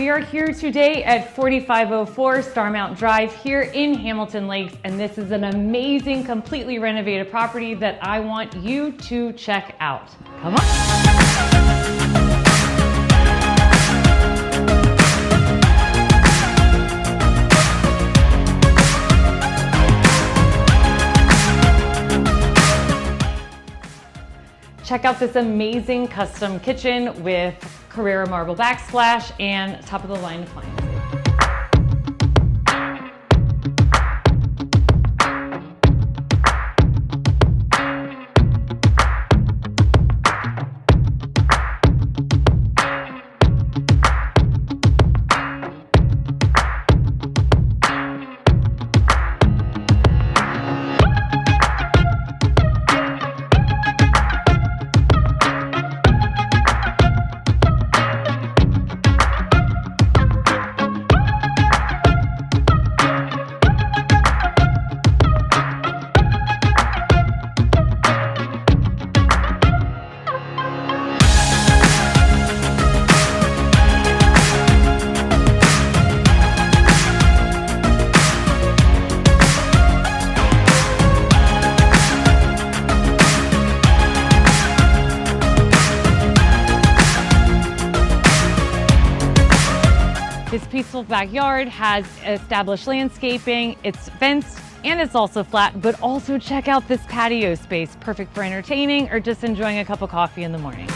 We are here today at 4504 Starmount Drive here in Hamilton Lakes, and this is an amazing, completely renovated property that I want you to check out. Come on. Check out this amazing custom kitchen with Carrara marble backsplash and top-of-the-line appliances. This peaceful backyard has established landscaping, it's fenced, and it's also flat, but also check out this patio space, perfect for entertaining or just enjoying a cup of coffee in the morning.